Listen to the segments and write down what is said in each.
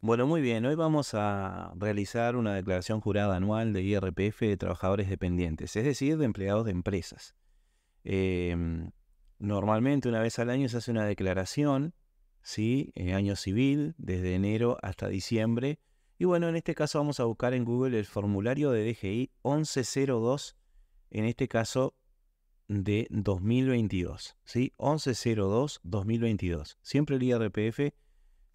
Bueno, muy bien. Hoy vamos a realizar una declaración jurada anual de IRPF de trabajadores dependientes, es decir, de empleados de empresas. Em, Normalmente una vez al año se hace una declaración, ¿sí? Año civil, desde enero hasta diciembre. Y bueno, en este caso vamos a buscar en Google el formulario de DGI 1102, en este caso de 2022, ¿sí? 1102-2022. Siempre el IRPF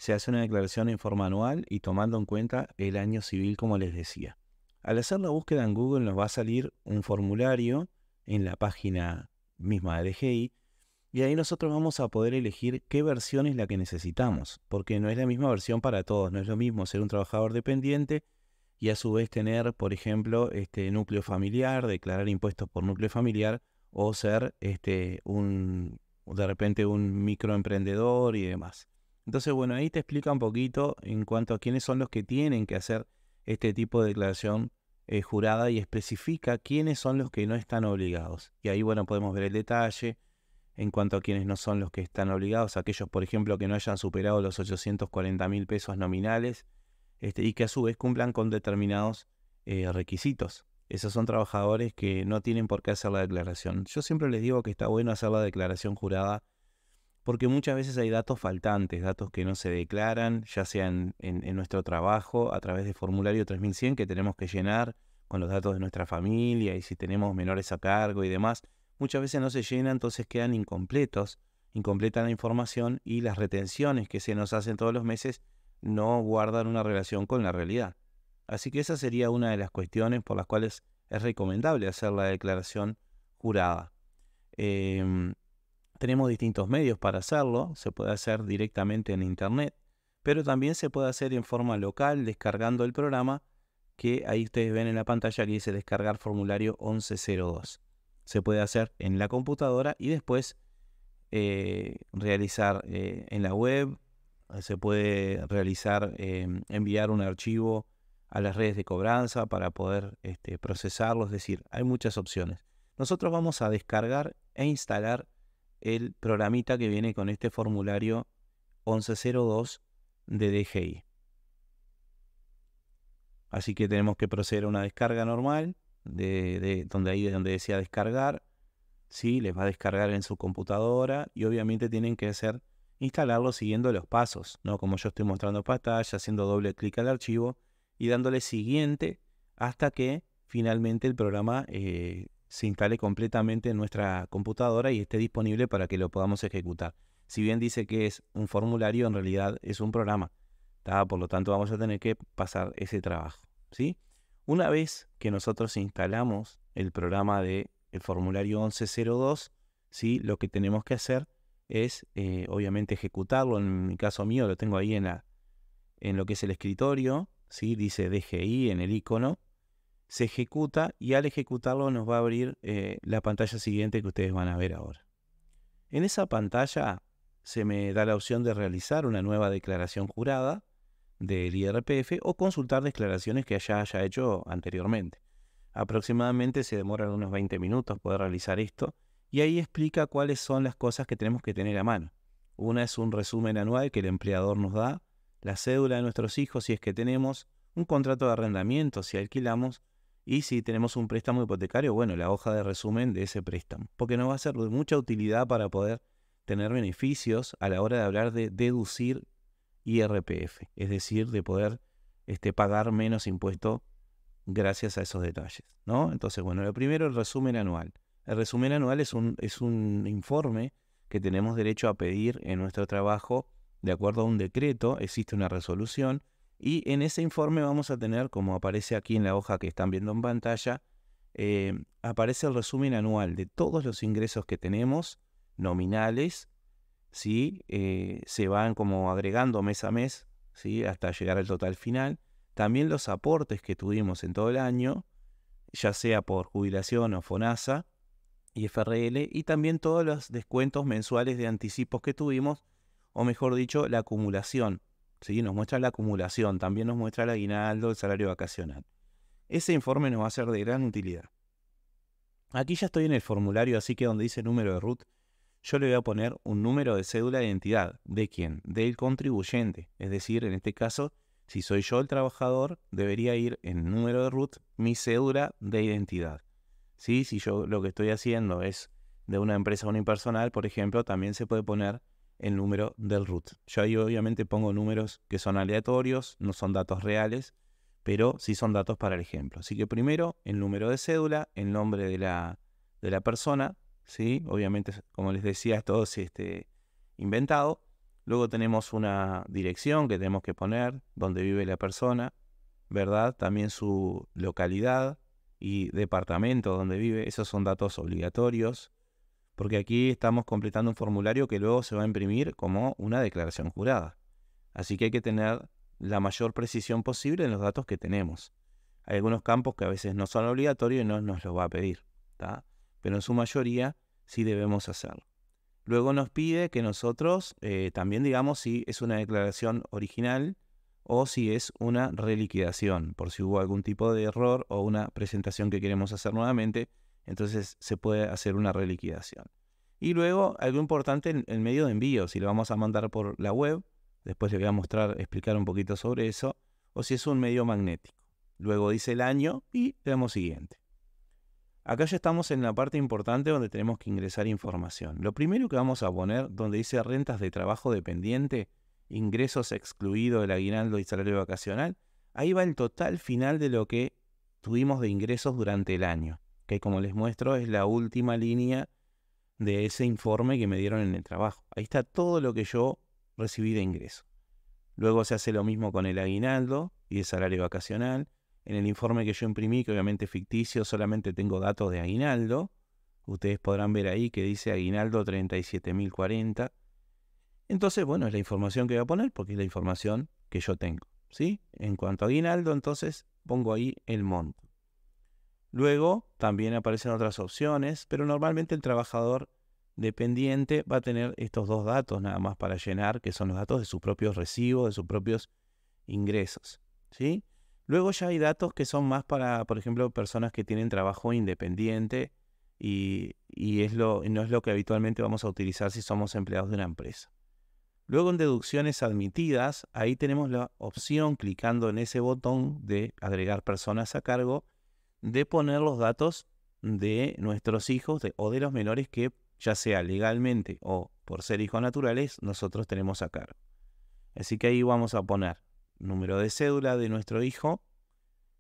se hace una declaración en forma anual y tomando en cuenta el año civil, como les decía. Al hacer la búsqueda en Google nos va a salir un formulario en la página misma de DGI y ahí nosotros vamos a poder elegir qué versión es la que necesitamos, porque no es la misma versión para todos. No es lo mismo ser un trabajador dependiente y a su vez tener, por ejemplo, este núcleo familiar, declarar impuestos por núcleo familiar, o ser de repente un microemprendedor y demás. Entonces, bueno, ahí te explica un poquito en cuanto a quiénes son los que tienen que hacer este tipo de declaración jurada, y especifica quiénes son los que no están obligados. Y ahí, bueno, podemos ver el detalle en cuanto a quiénes no son los que están obligados, aquellos, por ejemplo, que no hayan superado los 840.000 pesos nominales, y que a su vez cumplan con determinados requisitos. Esos son trabajadores que no tienen por qué hacer la declaración. Yo siempre les digo que está bueno hacer la declaración jurada porque muchas veces hay datos faltantes, datos que no se declaran, ya sea en nuestro trabajo a través de formulario 3100 que tenemos que llenar con los datos de nuestra familia y si tenemos menores a cargo y demás. Muchas veces no se llena, entonces quedan incompletos, incompleta la información y las retenciones que se nos hacen todos los meses no guardan una relación con la realidad. Así que esa sería una de las cuestiones por las cuales es recomendable hacer la declaración jurada. Em, Tenemos distintos medios para hacerlo. Se puede hacer directamente en internet, pero también se puede hacer en forma local descargando el programa que ahí ustedes ven en la pantalla que dice descargar formulario 1102. Se puede hacer en la computadora y después realizar en la web. Se puede realizar, enviar un archivo a las redes de cobranza para poder procesarlo. Es decir, hay muchas opciones. Nosotros vamos a descargar e instalar el programita que viene con este formulario 1102 de DGI. Así que tenemos que proceder a una descarga normal, donde decía descargar. Sí, les va a descargar en su computadora y obviamente tienen que instalarlo siguiendo los pasos, ¿no? Como yo estoy mostrando pantalla, haciendo doble clic al archivo y dándole siguiente hasta que finalmente el programa se instale completamente en nuestra computadora y esté disponible para que lo podamos ejecutar. Si bien dice que es un formulario, en realidad es un programa, ¿tá? Por lo tanto vamos a tener que pasar ese trabajo, ¿sí? Una vez que nosotros instalamos el programa de el formulario 1102, ¿sí? Lo que tenemos que hacer es, obviamente, ejecutarlo. En mi caso mío lo tengo ahí en lo que es el escritorio, ¿sí? Dice DGI en el icono, se ejecuta y al ejecutarlo nos va a abrir la pantalla siguiente que ustedes van a ver ahora. En esa pantalla se me da la opción de realizar una nueva declaración jurada del IRPF o consultar declaraciones que ya haya hecho anteriormente. Aproximadamente se demoran unos 20 minutos poder realizar esto y ahí explica cuáles son las cosas que tenemos que tener a mano. Una es un resumen anual que el empleador nos da, la cédula de nuestros hijos si es que tenemos, un contrato de arrendamiento si alquilamos y si tenemos un préstamo hipotecario, bueno, la hoja de resumen de ese préstamo, porque nos va a ser de mucha utilidad para poder tener beneficios a la hora de hablar de deducir IRPF, es decir, de poder pagar menos impuesto gracias a esos detalles, ¿no? Entonces, bueno, lo primero, el resumen anual. El resumen anual es un informe que tenemos derecho a pedir en nuestro trabajo de acuerdo a un decreto. Existe una resolución y en ese informe vamos a tener, como aparece aquí en la hoja que están viendo en pantalla, aparece el resumen anual de todos los ingresos que tenemos, nominales, ¿sí? Se van como agregando mes a mes, ¿sí? Hasta llegar al total final. También los aportes que tuvimos en todo el año, ya sea por jubilación o FONASA y FRL, y también todos los descuentos mensuales de anticipos que tuvimos, o mejor dicho, la acumulación, ¿sí? Nos muestra la acumulación, también nos muestra el aguinaldo, el salario vacacional. Ese informe nos va a ser de gran utilidad. Aquí ya estoy en el formulario, así que donde dice número de RUT, yo le voy a poner un número de cédula de identidad. ¿De quién? Del contribuyente. Es decir, en este caso, Si soy yo el trabajador, debería ir en número de RUT mi cédula de identidad. ¿Sí? Si yo lo que estoy haciendo es de una empresa unipersonal, por ejemplo, también se puede poner el número del RUT. Yo ahí obviamente pongo números que son aleatorios, no son datos reales, pero sí son datos para el ejemplo. Así que primero el número de cédula, el nombre de la persona, ¿sí? Obviamente, como les decía, es todo inventado. Luego tenemos una dirección que tenemos que poner, donde vive la persona, ¿verdad? También su localidad y departamento donde vive. Esos son datos obligatorios, porque aquí estamos completando un formulario que luego se va a imprimir como una declaración jurada. Así que hay que tener la mayor precisión posible en los datos que tenemos. Hay algunos campos que a veces no son obligatorios y no nos los va a pedir, ¿tá? Pero en su mayoría sí debemos hacerlo. Luego nos pide que nosotros también digamos si es una declaración original o si es una reliquidación, por si hubo algún tipo de error o una presentación que queremos hacer nuevamente, entonces se puede hacer una reliquidación. Y luego algo importante, el medio de envío, si lo vamos a mandar por la web, después le voy a explicar un poquito sobre eso, o si es un medio magnético. Luego dice el año y le damos siguiente. Acá ya estamos en la parte importante donde tenemos que ingresar información. Lo primero que vamos a poner, donde dice rentas de trabajo dependiente, ingresos excluidos del aguinaldo y salario vacacional, ahí va el total final de lo que tuvimos de ingresos durante el año, que como les muestro es la última línea de ese informe que me dieron en el trabajo. Ahí está todo lo que yo recibí de ingreso. Luego se hace lo mismo con el aguinaldo y el salario vacacional. En el informe que yo imprimí, que obviamente es ficticio, solamente tengo datos de aguinaldo. Ustedes podrán ver ahí que dice aguinaldo 37.040. Entonces, bueno, es la información que voy a poner porque es la información que yo tengo, ¿sí? En cuanto a aguinaldo, entonces pongo ahí el monto. Luego también aparecen otras opciones, pero normalmente el trabajador dependiente va a tener estos dos datos nada más para llenar, que son los datos de sus propios recibos, de sus propios ingresos, ¿sí? Luego ya hay datos que son más para, por ejemplo, personas que tienen trabajo independiente y no es lo que habitualmente vamos a utilizar si somos empleados de una empresa. Luego en deducciones admitidas, ahí tenemos la opción, clicando en ese botón de agregar personas a cargo, de poner los datos de nuestros hijos o de los menores que, ya sea legalmente o por ser hijos naturales, nosotros tenemos a cargo. Así que ahí vamos a poner número de cédula de nuestro hijo,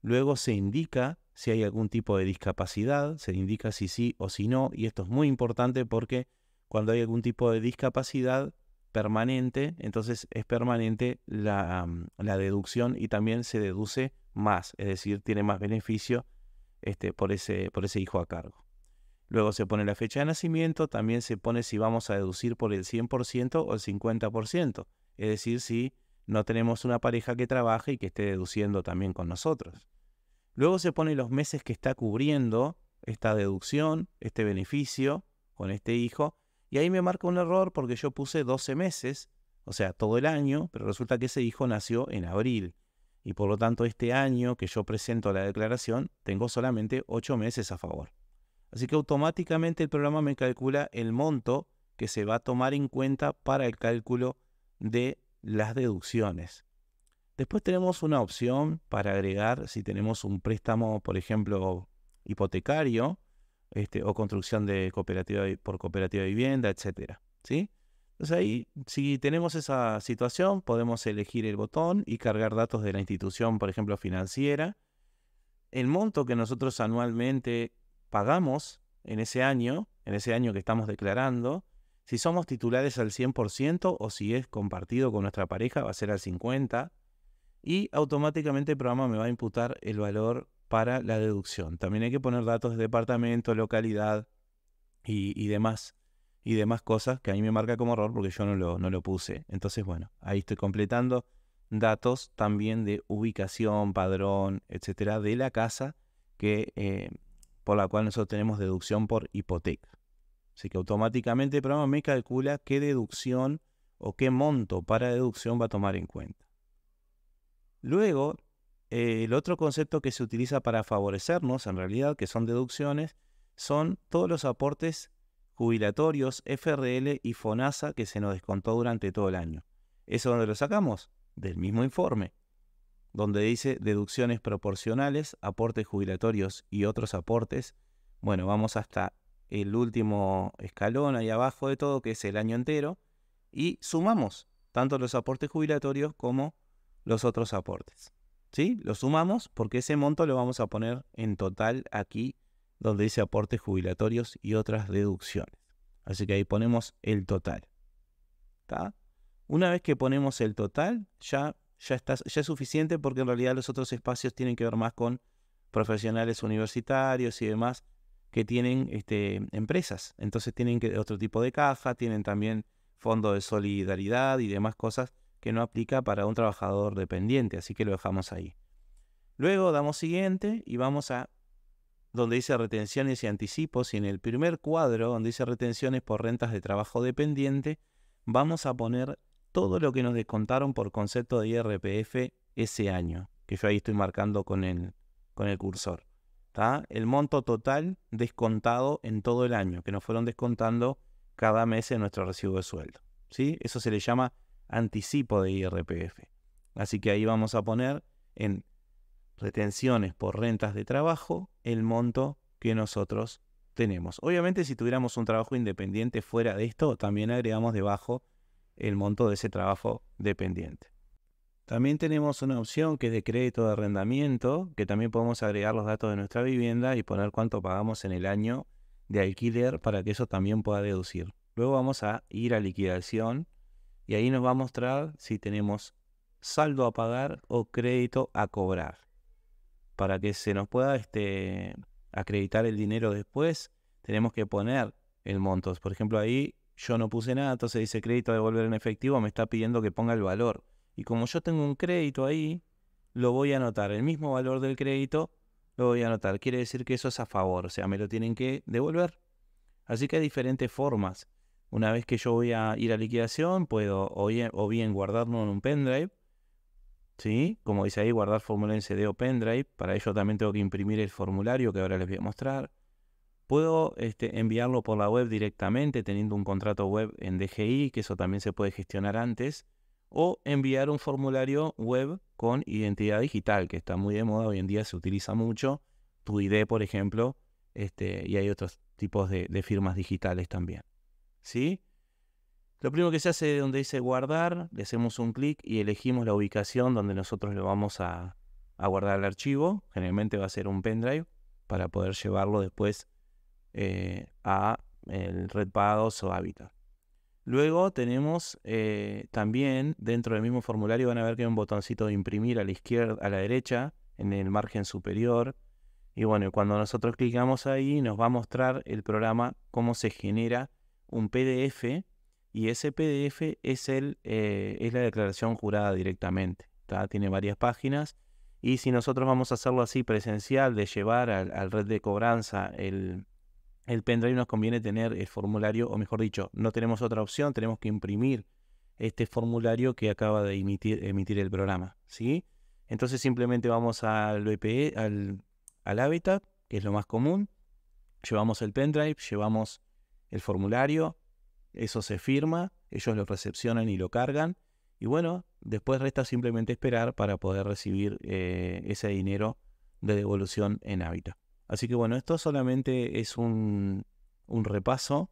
luego se indica si hay algún tipo de discapacidad, se indica si sí o si no, y esto es muy importante porque cuando hay algún tipo de discapacidad permanente, entonces es permanente la deducción y también se deduce más, es decir, tiene más beneficio por ese hijo a cargo. Luego se pone la fecha de nacimiento, también se pone si vamos a deducir por el 100% o el 50%, es decir, si no tenemos una pareja que trabaje y que esté deduciendo también con nosotros. Luego se pone los meses que está cubriendo esta deducción, este beneficio con este hijo, y ahí me marca un error porque yo puse 12 meses, o sea, todo el año, pero resulta que ese hijo nació en abril. Y por lo tanto este año que yo presento la declaración, tengo solamente 8 meses a favor. Así que automáticamente el programa me calcula el monto que se va a tomar en cuenta para el cálculo de las deducciones. Después tenemos una opción para agregar si tenemos un préstamo, por ejemplo, hipotecario, o construcción de por cooperativa de vivienda, etcétera, ¿sí? Entonces ahí, si tenemos esa situación, podemos elegir el botón y cargar datos de la institución, por ejemplo, financiera, el monto que nosotros anualmente pagamos en ese año que estamos declarando, si somos titulares al 100% o si es compartido con nuestra pareja, va a ser al 50%, y automáticamente el programa me va a imputar el valor para la deducción. También hay que poner datos de departamento, localidad y demás cosas que a mí me marca como error porque yo no lo puse. Entonces, bueno, ahí estoy completando datos también de ubicación, padrón, etcétera, de la casa por la cual nosotros tenemos deducción por hipoteca. Así que automáticamente el programa me calcula qué deducción o qué monto para deducción va a tomar en cuenta. Luego, el otro concepto que se utiliza para favorecernos, en realidad, que son deducciones, son todos los aportes jubilatorios, FRL y FONASA que se nos descontó durante todo el año. ¿Eso dónde lo sacamos? Del mismo informe. donde dice deducciones proporcionales, aportes jubilatorios y otros aportes. Bueno, vamos hasta el último escalón ahí abajo de todo, que es el año entero, y sumamos tanto los aportes jubilatorios como los otros aportes. ¿Sí? Lo sumamos porque ese monto lo vamos a poner en total aquí, donde dice aportes jubilatorios y otras deducciones. Así que ahí ponemos el total. ¿Está? Una vez que ponemos el total, ya es suficiente, porque en realidad los otros espacios tienen que ver más con profesionales universitarios y demás que tienen empresas. Entonces tienen otro tipo de caja, tienen también fondo de solidaridad y demás cosas que no aplica para un trabajador dependiente, así que lo dejamos ahí. Luego damos siguiente y vamos a donde dice retenciones y anticipos, y en el primer cuadro donde dice retenciones por rentas de trabajo dependiente, vamos a poner todo lo que nos descontaron por concepto de IRPF ese año, que yo ahí estoy marcando con el cursor. ¿Tá? El monto total descontado en todo el año, que nos fueron descontando cada mes en nuestro recibo de sueldo. ¿Sí? Eso se le llama anticipo de IRPF. Así que ahí vamos a poner en retenciones por rentas de trabajo el monto que nosotros tenemos. Obviamente, si tuviéramos un trabajo independiente fuera de esto, también agregamos debajo el monto de ese trabajo dependiente. También tenemos una opción que es de crédito de arrendamiento, que también podemos agregar los datos de nuestra vivienda y poner cuánto pagamos en el año de alquiler para que eso también pueda deducir. Luego vamos a ir a liquidación y ahí nos va a mostrar si tenemos saldo a pagar o crédito a cobrar. Para que se nos pueda acreditar el dinero después, tenemos que poner el monto. Por ejemplo, ahí yo no puse nada, entonces dice crédito a devolver en efectivo, me está pidiendo que ponga el valor. Y como yo tengo un crédito ahí, lo voy a anotar. El mismo valor del crédito lo voy a anotar. Quiere decir que eso es a favor, o sea, me lo tienen que devolver. Así que hay diferentes formas. Una vez que yo voy a ir a liquidación, puedo o bien guardarlo en un pendrive, ¿sí? Como dice ahí, guardar formulario en CD o pendrive. Para ello también tengo que imprimir el formulario que ahora les voy a mostrar. Puedo enviarlo por la web directamente, teniendo un contrato web en DGI, que eso también se puede gestionar antes. O enviar un formulario web con identidad digital, que está muy de moda, hoy en día se utiliza mucho. Tu ID, por ejemplo, y hay otros tipos de firmas digitales también. ¿Sí? Lo primero que se hace es donde dice guardar, le hacemos un clic y elegimos la ubicación donde nosotros lo vamos a guardar el archivo. Generalmente va a ser un pendrive para poder llevarlo después a el Redpagos o Habitat. Luego tenemos también dentro del mismo formulario van a ver que hay un botoncito de imprimir a la izquierda, a la derecha, en el margen superior. Y bueno, cuando nosotros clicamos ahí nos va a mostrar el programa cómo se genera un PDF, y ese PDF es la declaración jurada directamente. ¿Tá? Tiene varias páginas, y si nosotros vamos a hacerlo así presencial, de llevar al red de cobranza el pendrive, nos conviene tener el formulario, o mejor dicho, no tenemos otra opción, tenemos que imprimir este formulario que acaba de emitir el programa, ¿sí? Entonces simplemente vamos al VPE, al Habitat, que es lo más común, llevamos el pendrive, llevamos el formulario, eso se firma, ellos lo recepcionan y lo cargan, y bueno, después resta simplemente esperar para poder recibir ese dinero de devolución en Habitat. Así que bueno, esto solamente es un repaso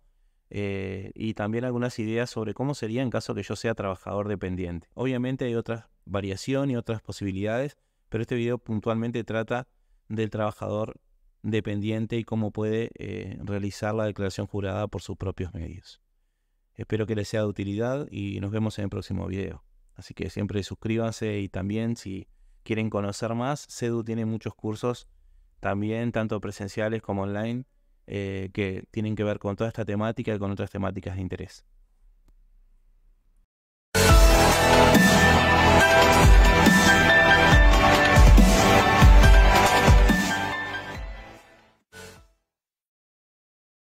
y también algunas ideas sobre cómo sería en caso que yo sea trabajador dependiente. Obviamente hay otras variaciones y otras posibilidades, pero este video puntualmente trata del trabajador dependiente y cómo puede realizar la declaración jurada por sus propios medios. Espero que les sea de utilidad y nos vemos en el próximo video. Así que siempre suscríbanse, y también si quieren conocer más, CEDU tiene muchos cursos también, tanto presenciales como online, que tienen que ver con toda esta temática y con otras temáticas de interés.